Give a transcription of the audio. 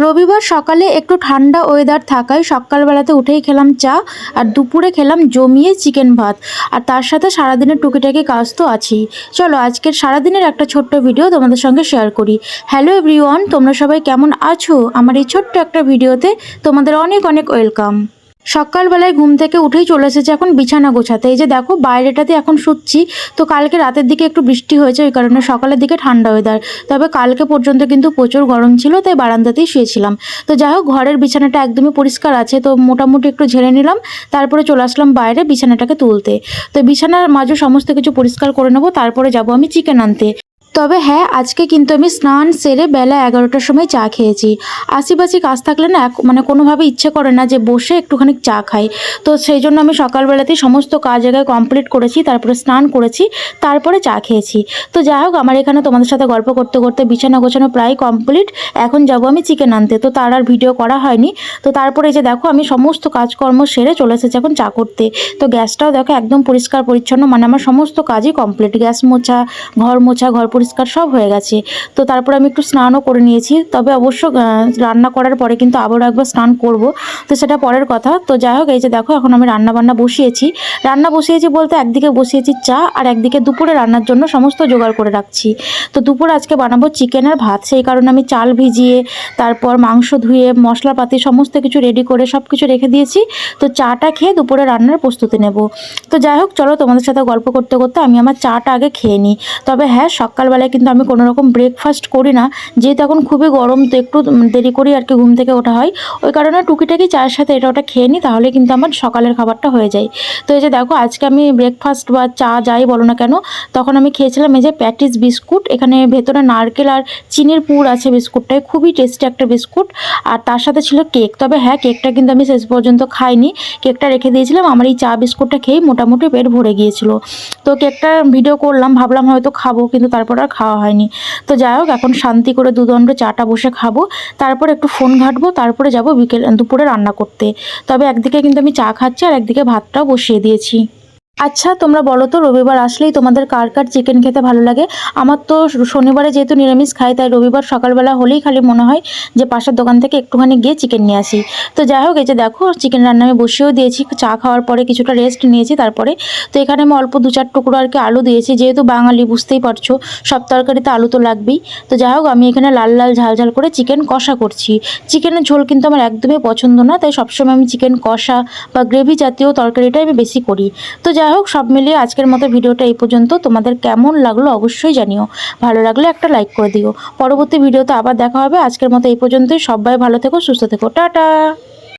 রবিবার সকালে একটু ঠান্ডা ওয়েদার থাকায় সকালবেলাতে উঠেই খেলাম চা আর দুপুরে খেলাম জমিয়ে চিকেন ভাত। আর তার সাথে সারাদিনের টুকিটাকি কাজ তো আছেই। চলো আজকের সারাদিনের একটা ছোট্ট ভিডিও তোমাদের সঙ্গে শেয়ার করি। হ্যালো এভরিওয়ান, তোমরা সবাই কেমন আছো? আমার এই ছোট্ট একটা ভিডিওতে তোমাদের অনেক অনেক ওয়েলকাম। সকালবেলায় ঘুম থেকে উঠেই চলে এসেছে এখন বিছানা গোছাতে। এই যে দেখো বাইরেটাতে এখন শুচ্ছি। তো কালকে রাতের দিকে একটু বৃষ্টি হয়েছে, ওই কারণে সকালের দিকে ঠান্ডা ওয়েদার। তবে কালকে পর্যন্ত কিন্তু প্রচুর গরম ছিল, তাই বারান্দাতেই শুয়েছিলাম। তো যাই হোক, ঘরের বিছানাটা একদমই পরিষ্কার আছে, তো মোটামুটি একটু ঝেড়ে নিলাম। তারপরে চলে আসলাম বাইরে বিছানাটাকে তুলতে। তো বিছানার মাঝে সমস্ত কিছু পরিষ্কার করে নেবো, তারপরে যাব আমি চিকেন আনতে। তবে হ্যাঁ, আজকে কিন্তু আমি স্নান সেরে বেলা 11টার সময় চা খেয়েছি। আশিপাশি কাজ থাকলে না কোনোভাবে ইচ্ছে করে না যে বসে একটুখানি চা খাই। তো সেই জন্য আমি সকালবেলাতেই সমস্ত কাজ জায়গায় কমপ্লিট করেছি, তারপরে স্নান করেছি, তারপরে চা খেয়েছি। তো যাই হোক, আমার এখানে তোমাদের সাথে গল্প করতে করতে বিছানা গোছানো প্রায় কমপ্লিট। এখন যাব আমি চিকেন আনতে, তো তার আর ভিডিও করা হয়নি। তো তারপরে যে দেখো আমি সমস্ত কাজকর্ম সেরে চলে এসেছি এখন চা করতে। তো গ্যাসটাও দেখো একদম পরিষ্কার পরিচ্ছন্ন, মানে আমার সমস্ত কাজই কমপ্লিট। গ্যাস মোছা, ঘর পরিষ্কার সব হয়ে গেছে। তো তারপর আমি একটু স্নানও করে নিয়েছি। তবে অবশ্য রান্না করার পরে কিন্তু আবারও একবার স্নান করব, তো সেটা পরের কথা। তো যাই হোক, এই যে দেখো এখন আমি রান্না বসিয়েছি বলতে একদিকে বসিয়েছি চা, আর একদিকে দুপুরে রান্নার জন্য সমস্ত জোগাড় করে রাখছি। তো দুপুরে আজকে বানাবো চিকেন আর ভাত, সেই কারণে আমি চাল ভিজিয়ে তারপর মাংস ধুয়ে মশলাপাতি সমস্ত কিছু রেডি করে সব কিছু রেখে দিয়েছি। তো চাটা খেয়ে দুপুরে রান্নার প্রস্তুতি নেব। তো যাই হোক, চলো তোমাদের সাথে গল্প করতে করতে আমি আমার চাটা আগে খেয়ে নিই। তবে হ্যাঁ, সকালবেলায় কিন্তু আমি কোনো রকম ব্রেকফাস্ট করি না, যেহেতু এখন খুবই গরম, তো একটু দেরি করি আর কি ঘুম থেকে ওঠা হয়। ওই কারণে টুকিটাকি চায়ের সাথে এটা ওটা খেয়ে নিই, তাহলে কিন্তু আমার সকালের খাবারটা হয়ে যায়। তো এই যে দেখো আজকে আমি ব্রেকফাস্ট বা চা যাই বলো না কেন, তখন আমি খেয়েছিলাম এই যে প্যাটিস বিস্কুট। এখানে ভেতরে নারকেল আর চিনির পুর আছে বিস্কুটটায়, খুবই টেস্টি একটা বিস্কুট। আর তার সাথে ছিল কেক। তবে হ্যাঁ, কেকটা কিন্তু আমি শেষ পর্যন্ত খাইনি, কেকটা রেখে দিয়েছিলাম। আমার এই চা বিস্কুটটা খেয়েই মোটামুটি পেট ভরে গিয়েছিল। তো কেকটা ভিডিও করলাম, ভাবলাম হয়তো খাবো, কিন্তু তারপর আর খাওয়া হয়নি। তো যাই হোক, এখন শান্তি করে দুদণ্ড চাটা বসে খাবো, তারপর একটু ফোন ঘাঁটবো, তারপরে যাবো দুপুরে রান্না করতে। তবে একদিকে কিন্তু আমি চা খাচ্ছি আর একদিকে ভাতটাও বসিয়ে দিয়েছি। আচ্ছা, তোমরা বলো তো রবিবার আসলেই তোমাদের কার কার চিকেন খেতে ভালো লাগে? আমার তো শনিবারে যেহেতু নিরামিষ খাই, তাই রবিবার সকালবেলা হলেই খালি মনে হয় যে পাশের দোকান থেকে একটুখানি গিয়ে চিকেন নিয়ে আসি। তো যাই হোক, এই যে দেখো চিকেন রান্না আমি বসিয়েও দিয়েছি। চা খাওয়ার পরে কিছুটা রেস্ট নিয়েছি তারপরে। তো এখানে আমি অল্প 2-4 টুকরো আর কি আলু দিয়েছি, যেহেতু বাঙালি বুঝতেই পারছো, সব তরকারিতে আলু তো লাগবেই। তো যাই হোক, আমি এখানে লাল লাল ঝাল ঝাল করে চিকেন কষা করছি। চিকেনের ঝোল কিন্তু আমার একদমই পছন্দ না, তাই সবসময় আমি চিকেন কষা বা গ্রেভি জাতীয় তরকারিটাই আমি বেশি করি। তো যাই হোক, সব মিলিয়ে আজকের মতো ভিডিওটা এই পর্যন্ত। তোমাদের কেমন লাগলো অবশ্যই জানিও, ভালো লাগলে একটা লাইক করে দিও। পরবর্তী ভিডিওতে আবার দেখা হবে। আজকের মতো এই পর্যন্তই। সবাই ভালো থেকো, সুস্থ থেকো, টাটা।